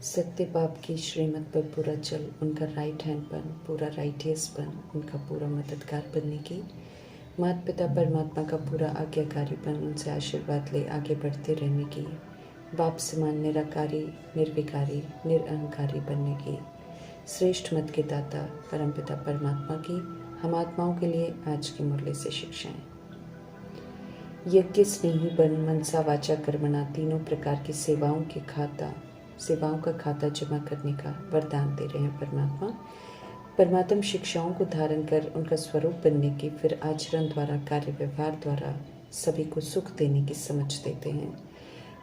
सत्य बाप की श्रीमत पर पूरा चल, उनका राइट हैंड बन, पूरा राइटियस बन, उनका पूरा मददगार बनने की, माता पिता परमात्मा का पूरा आज्ञाकारी बन, उनसे आशीर्वाद ले आगे बढ़ते रहने की, बाप समान निराकारी, निर्विकारी, निरअहंकारी बनने की, श्रेष्ठ मत के दाता परमपिता परमात्मा की हम आत्माओं के लिए आज की मुरली से शिक्षाएं। यज्ञ स्नेही बन, मनसा वाचा कर्मणा, तीनों प्रकार की सेवाओं का खाता जमा करने का वरदान दे रहे हैं परमात्मा। परमात्म शिक्षाओं को धारण कर उनका स्वरूप बनने की, फिर आचरण द्वारा, कार्य व्यवहार द्वारा सभी को सुख देने की समझ देते हैं।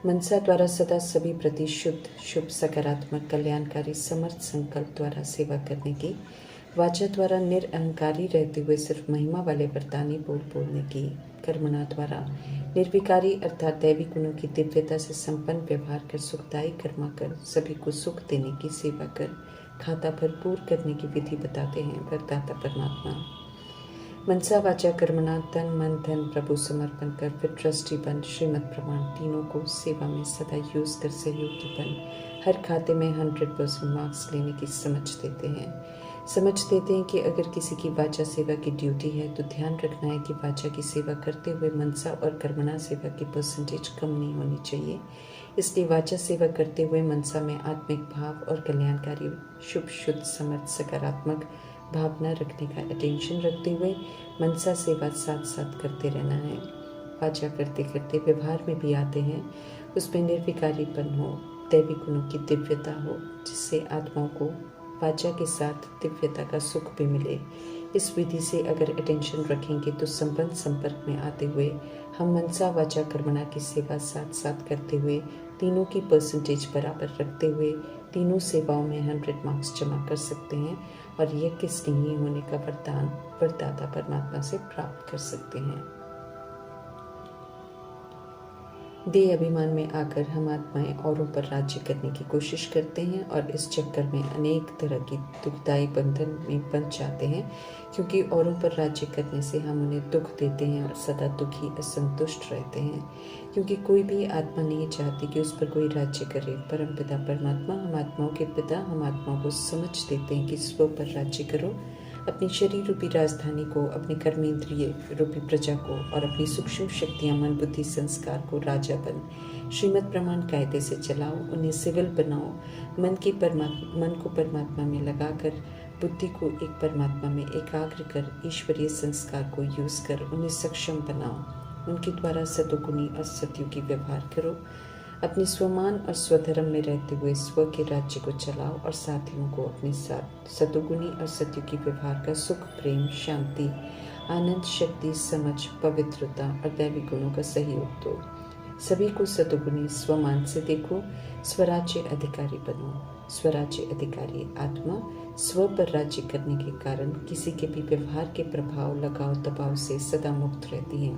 मनसा द्वारा सदा सभी प्रति शुद्ध, शुभ, सकारात्मक, कल्याणकारी, समर्थ संकल्प द्वारा सेवा करने की, वाचा द्वारा निरअहंकारी रहते हुए सिर्फ महिमा वाले वरदानी बोलने की, कर्मणा द्वारा निर्विकारी अर्थात दैवी गुणों की दिव्यता से संपन्न व्यवहार कर, सुखदायी कर्मा कर, सभी को सुख देने की सेवा कर, खाता भरपूर करने की विधि बताते हैं वरदाता परमात्मा। मनसा वाचा कर्मणा, तन मन धन प्रभु समर्पण कर, फिर ट्रस्टी बन, श्रीमत प्रमाण तीनों को सेवा में सदा यूज कर सहयोगी बन, हर खाते में 100% मार्क्स लेने की समझ देते हैं कि अगर किसी की वाचा सेवा की ड्यूटी है तो ध्यान रखना है कि वाचा की सेवा करते हुए मनसा और कर्मणा सेवा की परसेंटेज कम नहीं होनी चाहिए। इसलिए वाचा सेवा करते हुए मनसा में आत्मिक भाव और कल्याणकारी, शुभ, शुद्ध, समर्थ, सकारात्मक भावना रखने का अटेंशन रखते हुए मनसा सेवा साथ साथ करते रहना है। वाचा करते करते व्यवहार में भी आते हैं, उसमें निर्विकारीपन हो, दैवी गुणों की दिव्यता हो, जिससे आत्माओं को वाचा के साथ दिव्यता का सुख भी मिले। इस विधि से अगर अटेंशन रखेंगे तो संबंध संपर्क में आते हुए हम मनसा वाचा कर्मणा की सेवा साथ साथ करते हुए तीनों की परसेंटेज बराबर रखते हुए तीनों सेवाओं में 100 मार्क्स जमा कर सकते हैं और यज्ञ स्नेही होने का वरदान वरदाता परमात्मा से प्राप्त कर सकते हैं। देह अभिमान में आकर हम आत्माएं औरों पर राज्य करने की कोशिश करते हैं और इस चक्कर में अनेक तरह की दुखदायी बंधन में बंध जाते हैं, क्योंकि औरों पर राज्य करने से हम उन्हें दुख देते हैं और सदा दुखी, असंतुष्ट रहते हैं, क्योंकि कोई भी आत्मा नहीं चाहती कि उस पर कोई राज्य करे। परमपिता परमात्मा हम आत्माओं के पिता हम आत्माओं को समझ देते हैं कि स्व पर राज्य करो, अपनी शरीर रूपी राजधानी को, अपने कर्मेंद्रिय रूपी प्रजा को और अपनी सूक्ष्म शक्तियां, मन, बुद्धि, संस्कार को राजा बन, श्रीमत प्रमाण कायदे से चलाओ, उन्हें सिविल बनाओ, मन को परमात्मा में लगाकर, बुद्धि को एक परमात्मा में एकाग्र कर, ईश्वरीय संस्कार को यूज कर उन्हें सक्षम बनाओ, उनके द्वारा सतोगुणी और सतयुगी व्यवहार करो, अपने स्वमान और स्वधर्म में रहते हुए स्व के राज्य को चलाओ और साथियों को अपने साथ सतोगुणी और सतयुगी व्यवहार का सुख, प्रेम, शांति, आनंद, शक्ति, समझ, पवित्रता और दैवी गुणों का सहयोग दो। सभी को सतोगुणी स्वमान से देखो, स्वराज्य अधिकारी बनो। स्वराज्य अधिकारी आत्मा स्व पर राज्य करने के कारण किसी के भी व्यवहार के प्रभाव, लगाव, दबाव से सदा मुक्त रहती है।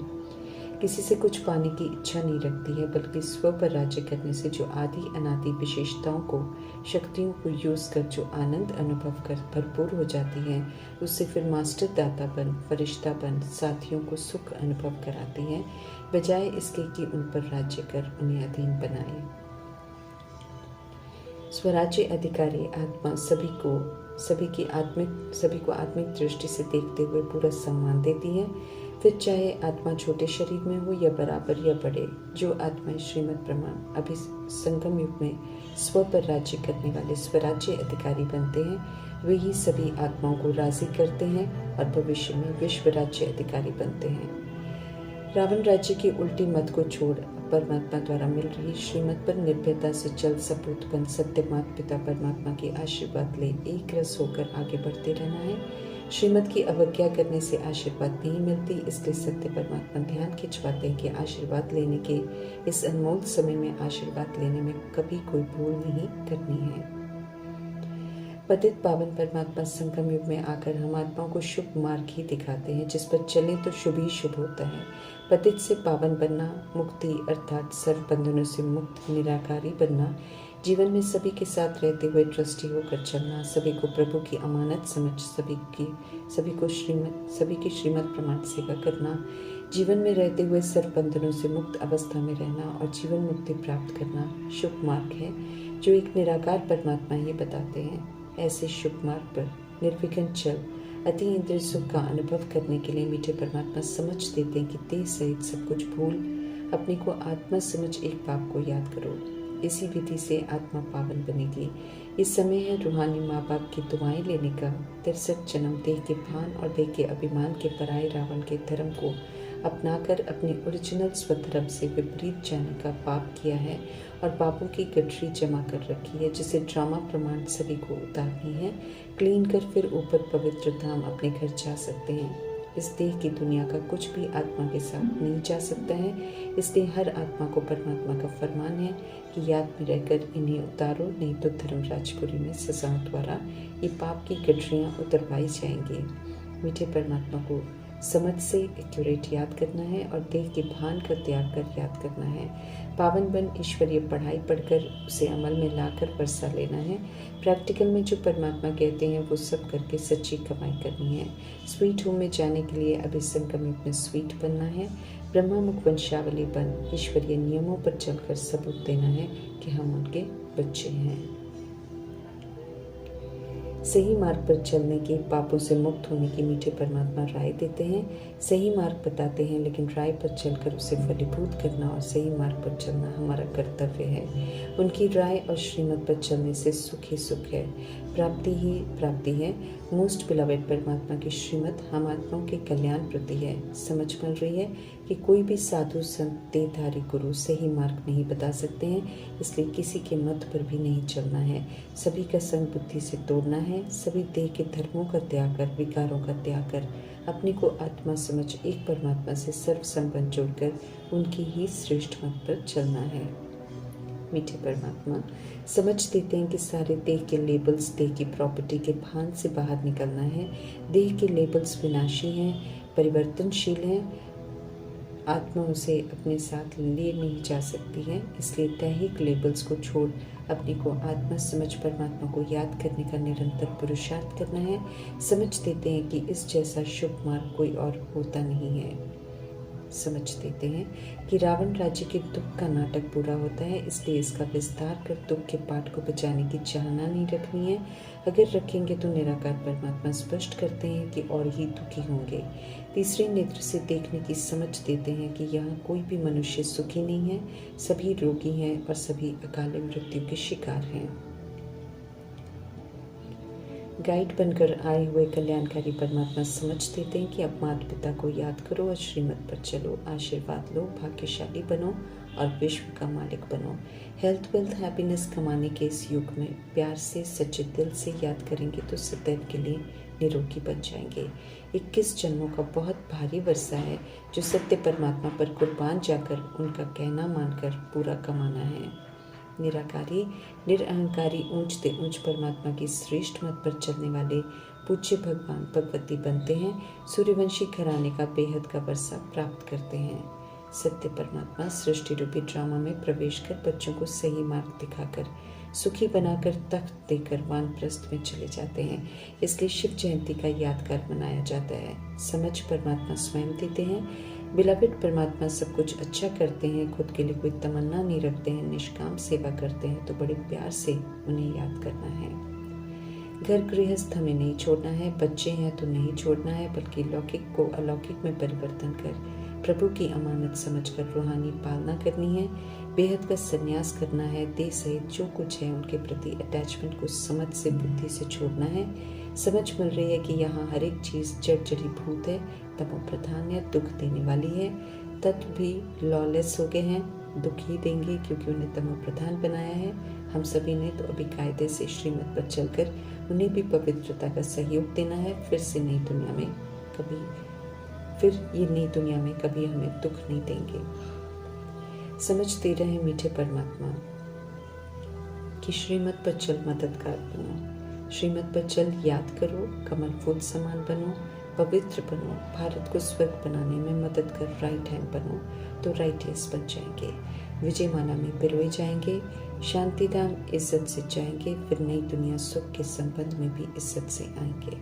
किसी से कुछ पाने की इच्छा नहीं रखती है, बल्कि स्व पर राज्य करने से जो आदि अनादि विशेषताओं को, शक्तियों को यूज कर जो आनंद अनुभव कर भरपूर हो जाती है, उससे फिर मास्टर दाता बन, फरिश्ता बन, साथियों को सुख अनुभव कराती है, बजाय इसके कि उन पर राज्य कर उन्हें अधीन बनाए। स्वराज्य अधिकारी आत्मा सभी को आत्मिक दृष्टि से देखते हुए पूरा सम्मान देती है, फिर चाहे आत्मा छोटे शरीर में हो या बराबर या बड़े। जो आत्माएं श्रीमत प्रमाण अभी संगम युग में स्व पर राज्य करने वाले स्वराज्य अधिकारी बनते हैं, वे ही सभी आत्माओं को राजी करते हैं और भविष्य में विश्व राज्य अधिकारी बनते हैं। रावण राज्य की उल्टी मत को छोड़ परमात्मा द्वारा मिल रही श्रीमत पर निर्भयता से चल, सपूत बन, सत्य माता पिता परमात्मा के आशीर्वाद ले एक रस होकर आगे बढ़ते रहना है। श्रीमत की अवज्ञा करने से आशीर्वाद नहीं मिलती, इसलिए सत्य परमात्मा ध्यान खिंचवाते हैं कि आशीर्वाद लेने के इस अनमोल समय में आशीर्वाद लेने में कभी कोई भूल नहीं करनी है। पतित पावन परमात्मा संगम युग में आकर हम आत्माओं को शुभ मार्ग ही दिखाते हैं, जिस पर चले तो शुभ ही शुभ होता है। पतित से पावन बनना, मुक्ति अर्थात सर्व बंधनों से मुक्त, निराकारी बनना, जीवन में सभी के साथ रहते हुए ट्रस्टी होकर चलना, सभी को प्रभु की अमानत समझ, सभी की श्रीमत प्रमाण सेवा करना, जीवन में रहते हुए सर्व बंधनों से मुक्त अवस्था में रहना और जीवन मुक्ति प्राप्त करना शुभ मार्ग है, जो एक निराकार परमात्मा ही बताते हैं। ऐसे शुभ मार्ग पर निर्विघ्न चल अति इंद्रिय सुख का अनुभव करने के लिए मीठे परमात्मा समझ देते हैं कि देह सहित सब कुछ भूल अपने को आत्मा समझ एक बाप को याद करो। इसी विधि से आत्मा पावन बनेगी। इस समय है रूहानी माँ बाप की दुआएं लेने का। 63 जन्म देह के भान और देह के अभिमान के पराये रावण के धर्म को अपनाकर अपने ओरिजिनल स्वधर्म से विपरीत जाने का पाप किया है और पापों की गठरी जमा कर रखी है, जिसे ड्रामा प्रमाण सभी को उतारनी है। क्लीन कर फिर ऊपर पवित्र धाम अपने घर जा सकते हैं। इस देह की दुनिया का कुछ भी आत्मा के साथ नहीं जा सकता है, इसलिए हर आत्मा को परमात्मा का फरमान है कि याद में रहकर इन्हें उतारो, नहीं तो धर्मराजपुरी में सजाओं द्वारा ये पाप की गठरियाँ उतरवाई जाएंगी। मीठे परमात्मा को समझ से एक्यूरेट याद करना है और देह के भान का त्याग कर याद करना है। पावन बन ईश्वरीय पढ़ाई पढ़कर उसे अमल में लाकर वर्षा लेना है। प्रैक्टिकल में जो परमात्मा कहते हैं वो सब करके सच्ची कमाई करनी है। स्वीट होम में जाने के लिए अभी संगमित में स्वीट बनना है। ब्रह्मा मुख वंशावली बन ईश्वरीय नियमों पर चलकर सबूत देना है कि हम उनके बच्चे हैं। सही मार्ग पर चलने की, पापों से मुक्त होने की मीठे परमात्मा राय देते हैं। सही मार्ग बताते हैं, लेकिन राय पर चलकर उसे फलीभूत करना और सही मार्ग पर चलना हमारा कर्तव्य है। उनकी राय और श्रीमत पर चलने से सुख ही सुख है, प्राप्ति ही प्राप्ति है। मोस्ट बिलवेड परमात्मा की श्रीमत हम आत्माओं के कल्याण प्रति है। समझ मिल रही है कि कोई भी साधु संत देहधारी गुरु सही मार्ग नहीं बता सकते हैं, इसलिए किसी के मत पर भी नहीं चलना है। सभी का संग बुद्धि से तोड़ना है। सभी देह के धर्मों का त्याग कर, विकारों का त्याग कर, अपने को आत्मा समझ एक परमात्मा से सर्व संबंध जोड़कर उनकी ही श्रेष्ठ मत पर चलना है। मीठे परमात्मा समझ देते हैं कि सारे देह के लेबल्स देह की प्रॉपर्टी के भान से बाहर निकलना है। देह के लेबल्स विनाशी हैं, परिवर्तनशील हैं। आत्मा उसे अपने साथ ले नहीं जा सकती है, इसलिए दैहिक लेबल्स को छोड़ अपने को आत्मा समझ परमात्मा को याद करने का निरंतर पुरुषार्थ करना है। समझ देते हैं कि इस जैसा शुभ मार्ग कोई और होता नहीं है। समझ देते हैं कि रावण राज्य के दुख का नाटक पूरा होता है, इसलिए इसका विस्तार कर दुख के पाठ को बचाने की चाहना नहीं रखनी है। अगर रखेंगे तो निराकार परमात्मा स्पष्ट करते हैं कि और ही दुखी होंगे। तीसरे नेत्र से देखने की समझ देते हैं कि यहाँ कोई भी मनुष्य सुखी नहीं है, सभी रोगी हैं और सभी अकाल मृत्यु के शिकार हैं। गाइड बनकर आए हुए कल्याणकारी परमात्मा समझ देते हैं कि अब माता पिता को याद करो और श्रीमत पर चलो, आशीर्वाद लो, भाग्यशाली बनो और विश्व का मालिक बनो। हेल्थ वेल्थ हैप्पीनेस कमाने के इस युग में प्यार से सच्चे दिल से याद करेंगे तो सदैव के लिए निरोगी बन जाएंगे। 21 जन्मों का बहुत भारी वर्षा है जो सत्य परमात्मा पर कुर्बान जाकर उनका कहना मानकर पूरा कमाना है। निराकारी निरअहंकारी ऊंचते ऊंच परमात्मा की श्रेष्ठ मत पर चलने वाले पूज्य भगवान भगवती बनते हैं। सूर्यवंशी घराने का बेहद का वर्षा प्राप्त करते हैं। सत्य परमात्मा सृष्टि रूपी ड्रामा में प्रवेश कर बच्चों को सही मार्ग दिखाकर सुखी बनाकर तख्त देकर वानप्रस्थ में चले जाते हैं, इसलिए शिव जयंती का यादगार मनाया जाता है। समझ परमात्मा स्वयं देते हैं। बिलवेड परमात्मा सब कुछ अच्छा करते हैं, खुद के लिए कोई तमन्ना नहीं रखते हैं, निष्काम सेवा करते हैं, तो बड़े प्यार से उन्हें याद करना है। घर गृहस्थ हमें नहीं छोड़ना है, बच्चे हैं तो नहीं छोड़ना है, बल्कि लौकिक को अलौकिक में परिवर्तन कर प्रभु की अमानत समझकर रूहानी पालना करनी है। बेहद का संन्यास करना है। देह सहित जो कुछ है उनके प्रति अटैचमेंट को समझ से बुद्धि से छोड़ना है। समझ मिल रही है कि यहाँ हर एक चीज़ जड़ जड़ी भूत है, तमो प्रधान है, दुख देने वाली है। तत्व भी लॉलेस हो गए हैं, दुख ही देंगे क्योंकि उन्हें तमो प्रधान बनाया है। हम सभी ने तो अभी कायदे से श्रीमत पर चलकर उन्हें भी पवित्रता का सहयोग देना है। फिर ये नई दुनिया में कभी हमें दुख नहीं देंगे। समझते रहे मीठे परमात्मा कि श्रीमत पर चल मददगार बनो, श्रीमत पर चल याद करो, कमल फूल समान बनो, पवित्र बनो, भारत को स्वर्ग बनाने में मदद कर राइट हैंड बनो तो राइटियस बन जाएंगे, विजयमाला में पिरोए जाएंगे, शांति धाम इज्जत से जाएंगे, फिर नई दुनिया सुख के संबंध में भी इज्जत से आएंगे।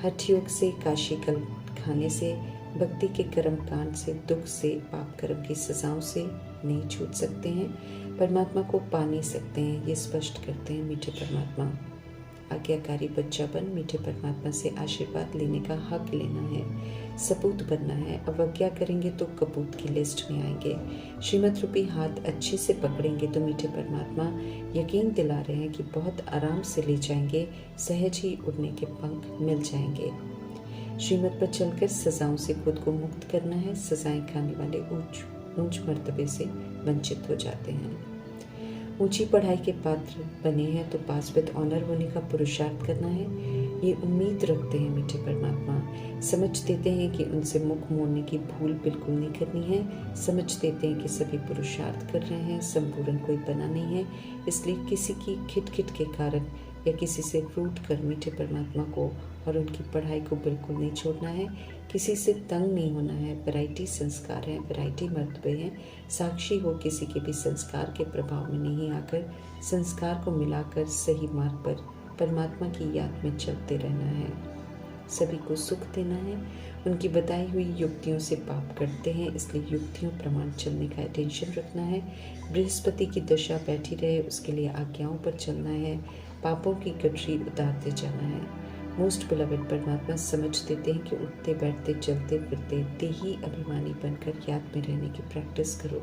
हठ योग से, काशी कल खाने से, भक्ति के कर्म कांड से, दुख से, पाप कर्म की सजाओं से नहीं छूट सकते हैं। परमात्मा को पा नहीं सकते हैं, ये स्पष्ट करते हैं मीठे परमात्मा। आज्ञाकारी बच्चा बन मीठे परमात्मा से आशीर्वाद लेने का हक लेना है, सपूत बनना है। अवज्ञा करेंगे तो कपूत की लिस्ट में आएंगे। श्रीमत रूपी हाथ अच्छे से पकड़ेंगे तो मीठे परमात्मा यकीन दिला रहे हैं कि बहुत आराम से ले जाएंगे, सहज ही उड़ने के पंख मिल जाएंगे। श्रीमत पर चलकर सजाओं से खुद को मुक्त करना है। सजाएं खाने वाले ऊंच मर्तबे से वंचित हो जाते हैं। ऊंची पढ़ाई के पात्र बने हैं तो पास विद ऑनर होने का पुरुषार्थ करना है, ये उम्मीद रखते हैं मीठे परमात्मा। समझ देते हैं कि उनसे मुख मोड़ने की भूल बिल्कुल नहीं करनी है। समझ देते हैं कि सभी पुरुषार्थ कर रहे हैं, संपूर्ण कोई बना नहीं है, इसलिए किसी की खिटखिट के कारण या किसी से रूठ कर मीठे परमात्मा को और उनकी पढ़ाई को बिल्कुल नहीं छोड़ना है। किसी से तंग नहीं होना है। वैरायटी संस्कार हैं, वैरायटी मर्तबे हैं। साक्षी हो किसी के भी संस्कार के प्रभाव में नहीं आकर संस्कार को मिलाकर सही मार्ग पर परमात्मा की याद में चलते रहना है। सभी को सुख देना है। उनकी बताई हुई युक्तियों से पाप करते हैं, इसलिए युक्तियों प्रमाण चलने का अटेंशन रखना है। बृहस्पति की दशा बैठी रहे उसके लिए आज्ञाओं पर चलना है। पापों की गठरी उतारते जाना है। मोस्ट बिलवेड परमात्मा समझ देते हैं कि उठते बैठते चलते फिरते देही अभिमानी बनकर याद में रहने की प्रैक्टिस करो।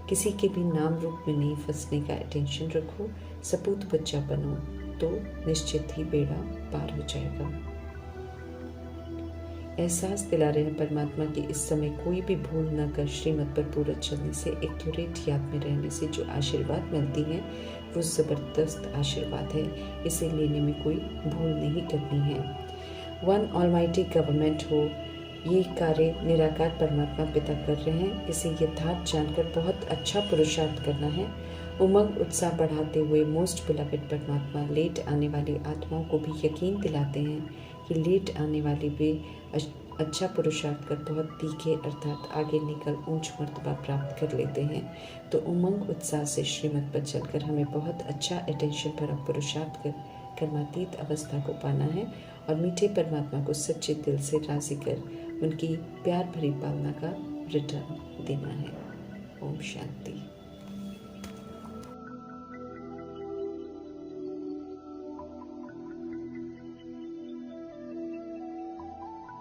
किसी के भी नाम रूप में नहीं फंसने का अटेंशन रखो। सपूत बच्चा बनो तो निश्चित ही बेड़ा पार हो जाएगा। एहसास दिला रहे हैं परमात्मा की इस समय कोई भी भूल न कर श्रीमत पर पूरा चलने से, एक्यूरेट याद में रहने से जो आशीर्वाद मिलती है वो ज़बरदस्त आशीर्वाद है। इसे लेने में कोई भूल नहीं करनी है। वन ऑलमाइटी गवर्नमेंट हो, ये कार्य निराकार परमात्मा पिता कर रहे हैं। इसे यथार्थ जानकर बहुत अच्छा पुरुषार्थ करना है। उमंग उत्साह बढ़ाते हुए मोस्ट बिलवेड परमात्मा लेट आने वाली आत्माओं को भी यकीन दिलाते हैं कि लेट आने वाली वे अच्छा पुरुषार्थ कर बहुत तीखे अर्थात आगे निकल ऊंच मर्तबा प्राप्त कर लेते हैं। तो उमंग उत्साह से श्रीमत पर चलकर हमें बहुत अच्छा अटेंशन पर पुरुषार्थ कर कर्मातीत अवस्था को पाना है और मीठे परमात्मा को सच्चे दिल से राजी कर उनकी प्यार भरी पालना का रिटर्न देना है। ओम शांति।